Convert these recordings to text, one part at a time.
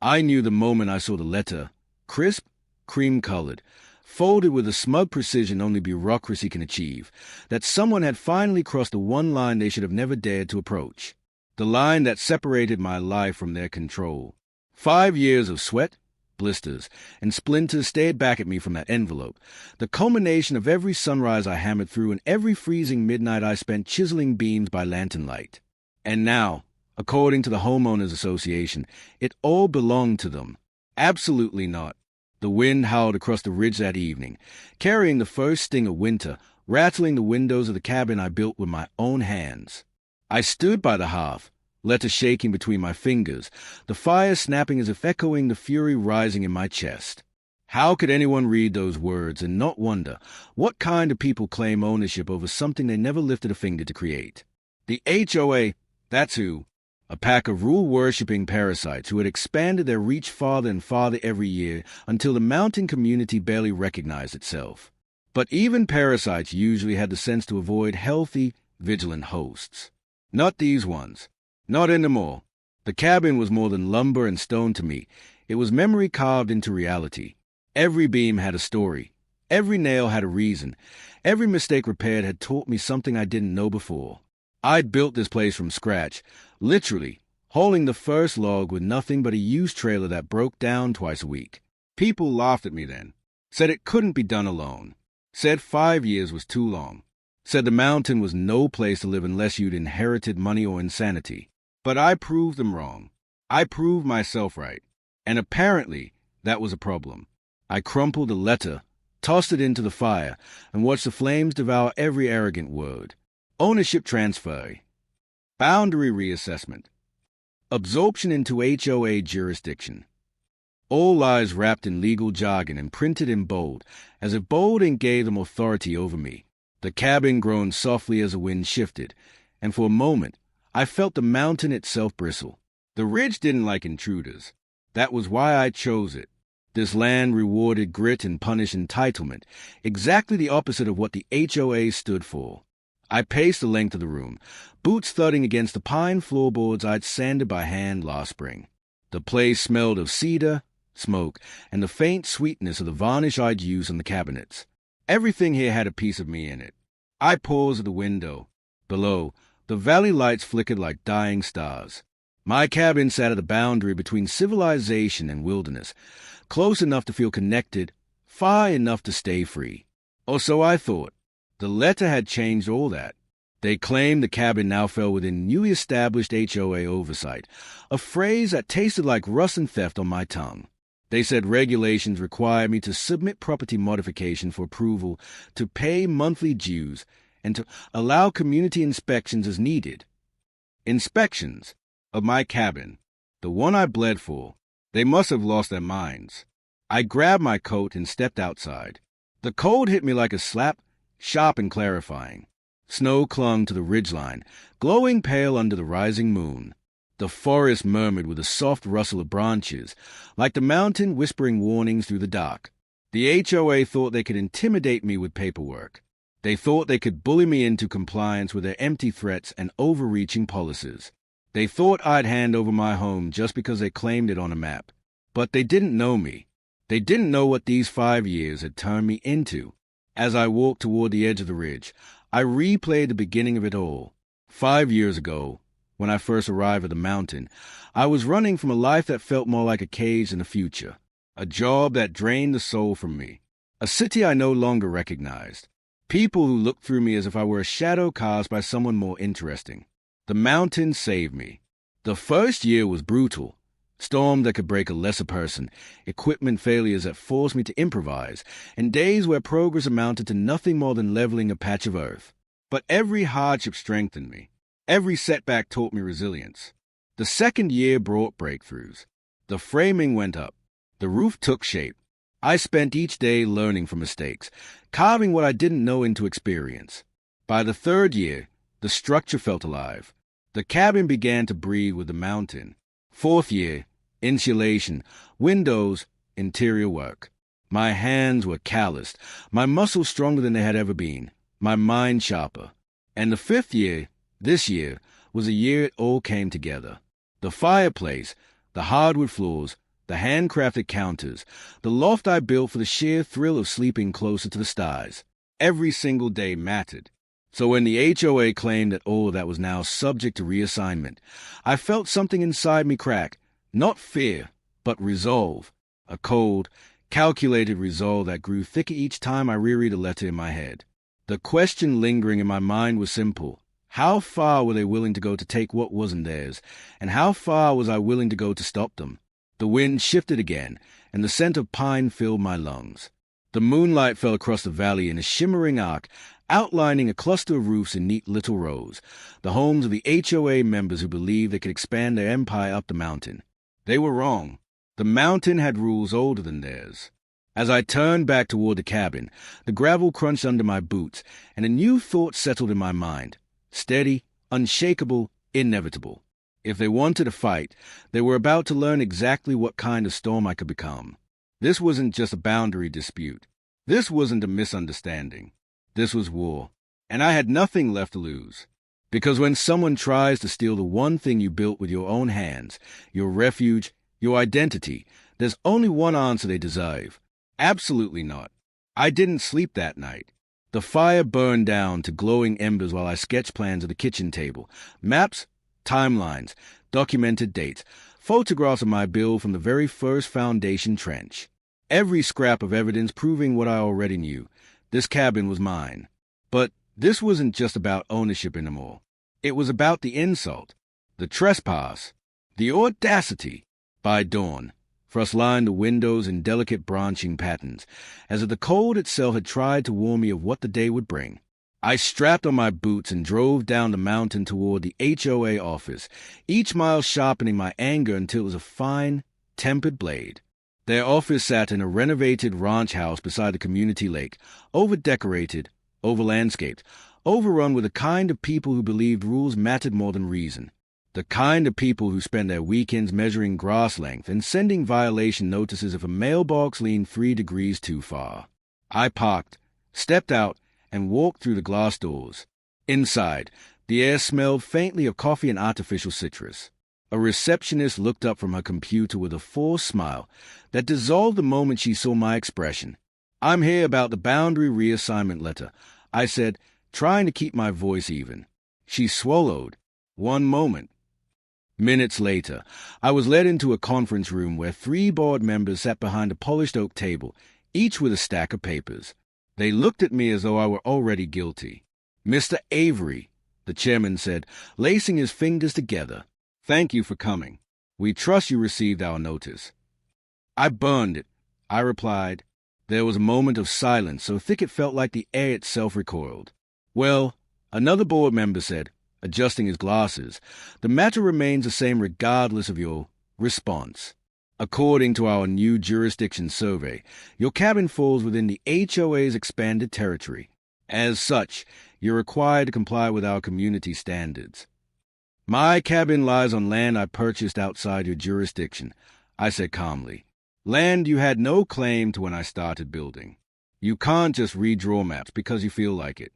I knew the moment I saw the letter, crisp, cream-colored, folded with a smug precision only bureaucracy can achieve, that someone had finally crossed the one line they should have never dared to approach. The line that separated my life from their control. 5 years of sweat, blisters, and splinters stared back at me from that envelope, the culmination of every sunrise I hammered through and every freezing midnight I spent chiseling beams by lantern light. And now, according to the Homeowners Association, it all belonged to them. Absolutely not. The wind howled across the ridge that evening, carrying the first sting of winter, rattling the windows of the cabin I built with my own hands. I stood by the hearth, letter shaking between my fingers, the fire snapping as if echoing the fury rising in my chest. How could anyone read those words and not wonder what kind of people claim ownership over something they never lifted a finger to create? The HOA, that's who. A pack of rule-worshipping parasites who had expanded their reach farther and farther every year until the mountain community barely recognized itself. But even parasites usually had the sense to avoid healthy, vigilant hosts. Not these ones. Not anymore. The cabin was more than lumber and stone to me. It was memory carved into reality. Every beam had a story. Every nail had a reason. Every mistake repaired had taught me something I didn't know before. I'd built this place from scratch, literally, hauling the first log with nothing but a used trailer that broke down twice a week. People laughed at me then, said it couldn't be done alone, said 5 years was too long, said the mountain was no place to live unless you'd inherited money or insanity. But I proved them wrong. I proved myself right. And apparently, that was a problem. I crumpled the letter, tossed it into the fire, and watched the flames devour every arrogant word. Ownership transfer, boundary reassessment, absorption into HOA jurisdiction. All lies wrapped in legal jargon and printed in bold, as if bolding gave them authority over me. The cabin groaned softly as the wind shifted, and for a moment I felt the mountain itself bristle. The ridge didn't like intruders. That was why I chose it. This land rewarded grit and punished entitlement, exactly the opposite of what the HOA stood for. I paced the length of the room, boots thudding against the pine floorboards I'd sanded by hand last spring. The place smelled of cedar, smoke, and the faint sweetness of the varnish I'd used on the cabinets. Everything here had a piece of me in it. I paused at the window. Below, the valley lights flickered like dying stars. My cabin sat at the boundary between civilization and wilderness, close enough to feel connected, far enough to stay free. Or so I thought. The letter had changed all that. They claimed the cabin now fell within newly established HOA oversight, a phrase that tasted like rust and theft on my tongue. They said regulations required me to submit property modification for approval, to pay monthly dues, and to allow community inspections as needed. Inspections of my cabin, the one I bled for. They must have lost their minds. I grabbed my coat and stepped outside. The cold hit me like a slap, sharp and clarifying. Snow clung to the ridgeline, glowing pale under the rising moon. The forest murmured with a soft rustle of branches, like the mountain whispering warnings through the dark. The HOA thought they could intimidate me with paperwork. They thought they could bully me into compliance with their empty threats and overreaching policies. They thought I'd hand over my home just because they claimed it on a map. But they didn't know me. They didn't know what these 5 years had turned me into. As I walked toward the edge of the ridge, I replayed the beginning of it all. 5 years ago, when I first arrived at the mountain, I was running from a life that felt more like a cage than a future, a job that drained the soul from me, a city I no longer recognized, people who looked through me as if I were a shadow cast by someone more interesting. The mountain saved me. The first year was brutal. Storms that could break a lesser person, equipment failures that forced me to improvise, and days where progress amounted to nothing more than leveling a patch of earth. But every hardship strengthened me. Every setback taught me resilience. The second year brought breakthroughs. The framing went up. The roof took shape. I spent each day learning from mistakes, carving what I didn't know into experience. By the third year, the structure felt alive. The cabin began to breathe with the mountain. Fourth year, insulation, windows, interior work. My hands were calloused, my muscles stronger than they had ever been, my mind sharper. And the fifth year, this year, was a year it all came together. The fireplace, the hardwood floors, the handcrafted counters, the loft I built for the sheer thrill of sleeping closer to the stars. Every single day mattered. So when the HOA claimed that all of that was now subject to reassignment, I felt something inside me crack. Not fear, but resolve. A cold, calculated resolve that grew thicker each time I reread the letter in my head. The question lingering in my mind was simple. How far were they willing to go to take what wasn't theirs, and how far was I willing to go to stop them? The wind shifted again, and the scent of pine filled my lungs. The moonlight fell across the valley in a shimmering arc, outlining a cluster of roofs in neat little rows, the homes of the HOA members who believed they could expand their empire up the mountain. They were wrong. The mountain had rules older than theirs. As I turned back toward the cabin, the gravel crunched under my boots, and a new thought settled in my mind. Steady, unshakable, inevitable. If they wanted to fight, they were about to learn exactly what kind of storm I could become. This wasn't just a boundary dispute. This wasn't a misunderstanding. This was war, and I had nothing left to lose. Because when someone tries to steal the one thing you built with your own hands, your refuge, your identity, there's only one answer they deserve. Absolutely not. I didn't sleep that night. The fire burned down to glowing embers while I sketched plans of the kitchen table, maps, timelines, documented dates, photographs of my build from the very first foundation trench. Every scrap of evidence proving what I already knew. This cabin was mine. But this wasn't just about ownership anymore. It was about the insult, the trespass, the audacity. By dawn, frost lined the windows in delicate branching patterns, as if the cold itself had tried to warn me of what the day would bring. I strapped on my boots and drove down the mountain toward the HOA office, each mile sharpening my anger until it was a fine, tempered blade. Their office sat in a renovated ranch house beside the community lake, over-decorated, over-landscaped, overrun with the kind of people who believed rules mattered more than reason. The kind of people who spent their weekends measuring grass length and sending violation notices if a mailbox leaned 3 degrees too far. I parked, stepped out, and walked through the glass doors. Inside, the air smelled faintly of coffee and artificial citrus. A receptionist looked up from her computer with a forced smile that dissolved the moment she saw my expression. "I'm here about the boundary reassignment letter," I said, trying to keep my voice even. She swallowed. One moment. Minutes later, I was led into a conference room where 3 board members sat behind a polished oak table, each with a stack of papers. They looked at me as though I were already guilty. "Mr. Avery," the chairman said, lacing his fingers together, "thank you for coming. We trust you received our notice." "I burned it," I replied. There was a moment of silence, so thick it felt like the air itself recoiled. "Well," another board member said, adjusting his glasses, "the matter remains the same regardless of your response. According to our new jurisdiction survey, your cabin falls within the HOA's expanded territory. As such, you're required to comply with our community standards." "My cabin lies on land I purchased outside your jurisdiction," I said calmly. "Land you had no claim to when I started building. You can't just redraw maps because you feel like it."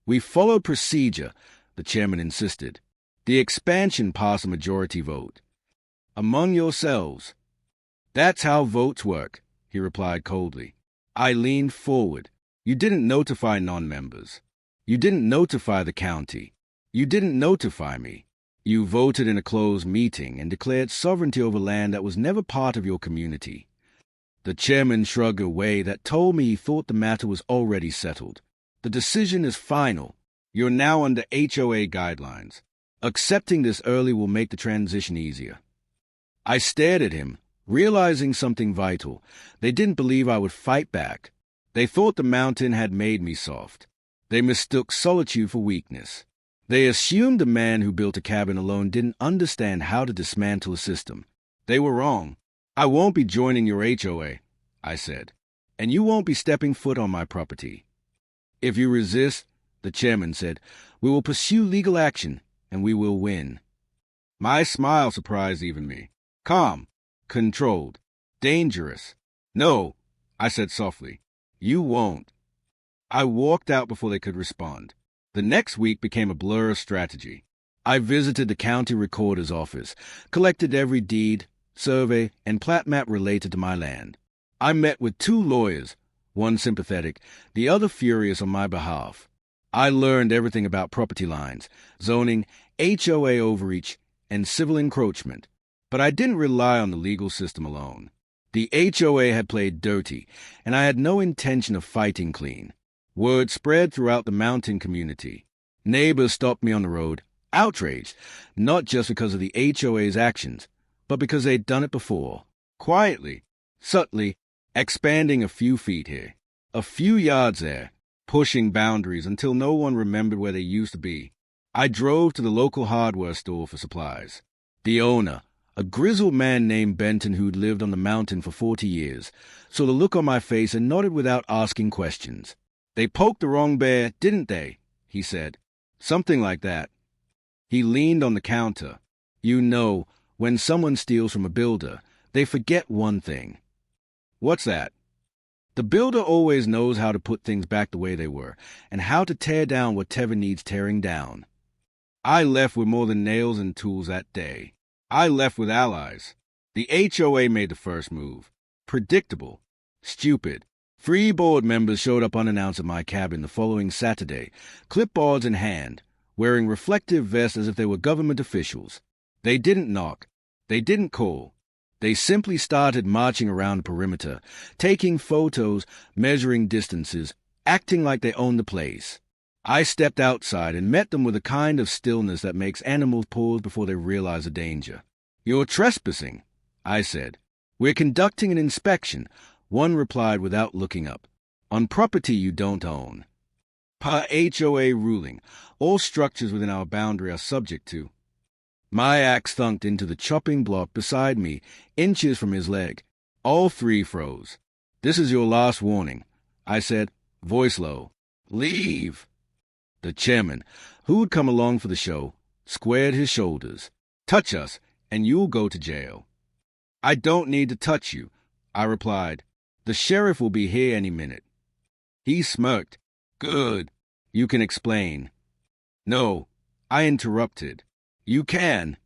"We followed procedure," the chairman insisted. "The expansion passed a majority vote. Among yourselves." "That's how votes work," he replied coldly. I leaned forward. "You didn't notify non-members. You didn't notify the county. You didn't notify me. You voted in a closed meeting and declared sovereignty over land that was never part of your community." The chairman shrugged a way that told me he thought the matter was already settled. "The decision is final. You're now under HOA guidelines. Accepting this early will make the transition easier." I stared at him, realizing something vital. They didn't believe I would fight back. They thought the mountain had made me soft. They mistook solitude for weakness. They assumed the man who built a cabin alone didn't understand how to dismantle a system. They were wrong. "I won't be joining your HOA," I said, "and you won't be stepping foot on my property." "If you resist," the chairman said, "we will pursue legal action, and we will win." My smile surprised even me. Calm, controlled, dangerous. "No," I said softly, "you won't." I walked out before they could respond. The next week became a blur of strategy. I visited the county recorder's office, collected every deed, survey, and plat map related to my land. I met with 2 lawyers, one sympathetic, the other furious on my behalf. I learned everything about property lines, zoning, HOA overreach, and civil encroachment. But I didn't rely on the legal system alone. The HOA had played dirty, and I had no intention of fighting clean. Word spread throughout the mountain community. Neighbors stopped me on the road, outraged, not just because of the HOA's actions, but because they'd done it before. Quietly, subtly, expanding a few feet here, a few yards there, pushing boundaries until no one remembered where they used to be. I drove to the local hardware store for supplies. The owner, a grizzled man named Benton who'd lived on the mountain for 40 years, saw the look on my face and nodded without asking questions. "They poked the wrong bear, didn't they?" he said. Something like that. He leaned on the counter. You know, when someone steals from a builder, they forget one thing. What's that? The builder always knows how to put things back the way they were, and how to tear down whatever needs tearing down. I left with more than nails and tools that day. I left with allies. The HOA made the first move. Predictable. Stupid. 3 board members showed up unannounced at my cabin the following Saturday, clipboards in hand, wearing reflective vests as if they were government officials. They didn't knock. They didn't call. They simply started marching around the perimeter, taking photos, measuring distances, acting like they owned the place. I stepped outside and met them with a kind of stillness that makes animals pause before they realize a danger. "You're trespassing," I said. "We're conducting an inspection," one replied without looking up. "On property you don't own. Per HOA ruling, all structures within our boundary are subject to." My axe thunked into the chopping block beside me, inches from his leg. All 3 froze. "This is your last warning," I said, voice low. "Leave." The chairman, who'd come along for the show, squared his shoulders. "Touch us, and you'll go to jail." "I don't need to touch you," I replied. "The sheriff will be here any minute." He smirked. "Good. You can explain." "No," I interrupted. "You can."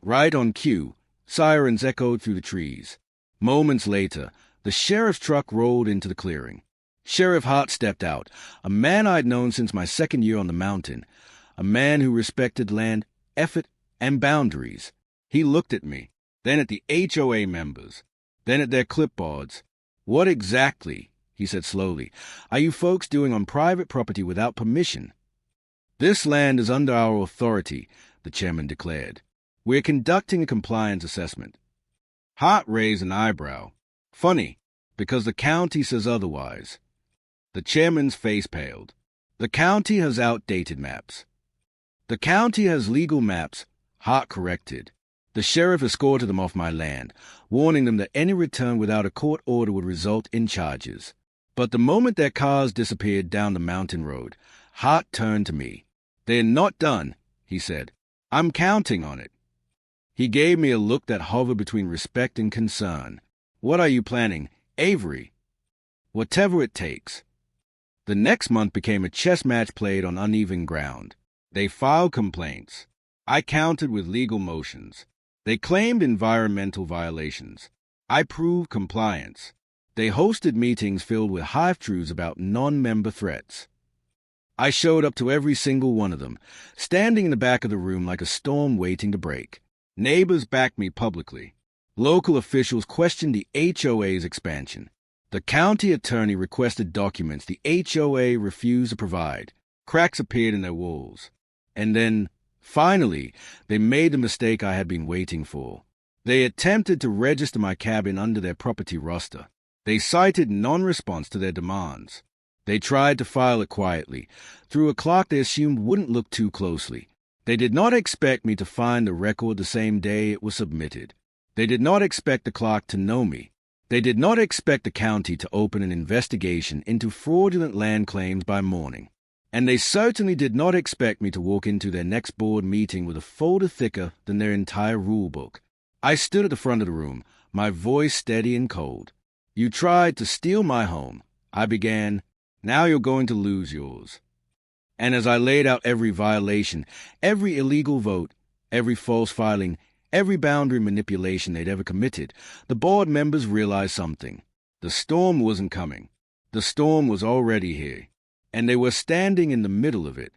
Right on cue, sirens echoed through the trees. Moments later, the sheriff's truck rolled into the clearing. Sheriff Hart stepped out, a man I'd known since my 2nd year on the mountain, a man who respected land, effort, and boundaries. He looked at me, then at the HOA members, then at their clipboards. "What exactly," he said slowly, "are you folks doing on private property without permission?" "This land is under our authority," the chairman declared. "We're conducting a compliance assessment." Hart raised an eyebrow. "Funny, because the county says otherwise." The chairman's face paled. "The county has outdated maps." "The county has legal maps," Hart corrected. "The sheriff escorted them off my land, warning them that any return without a court order would result in charges. But the moment their cars disappeared down the mountain road, Hart turned to me. "They're not done," he said. "I'm counting on it." He gave me a look that hovered between respect and concern. "What are you planning, Avery?" "Whatever it takes." The next month became a chess match played on uneven ground. They filed complaints. I countered with legal motions. They claimed environmental violations. I proved compliance. They hosted meetings filled with half-truths about non-member threats. I showed up to every single one of them, standing in the back of the room like a storm waiting to break. Neighbors backed me publicly. Local officials questioned the HOA's expansion. The county attorney requested documents the HOA refused to provide. Cracks appeared in their walls. And then, finally, they made the mistake I had been waiting for. They attempted to register my cabin under their property roster. They cited non-response to their demands. They tried to file it quietly, through a clock they assumed wouldn't look too closely. They did not expect me to find the record the same day it was submitted. They did not expect the clock to know me. They did not expect the county to open an investigation into fraudulent land claims by morning. And they certainly did not expect me to walk into their next board meeting with a folder thicker than their entire rule book. I stood at the front of the room, my voice steady and cold. "You tried to steal my home," I began. "Now you're going to lose yours." And as I laid out every violation, every illegal vote, every false filing, every boundary manipulation they'd ever committed, the board members realized something. The storm wasn't coming. The storm was already here, and they were standing in the middle of it.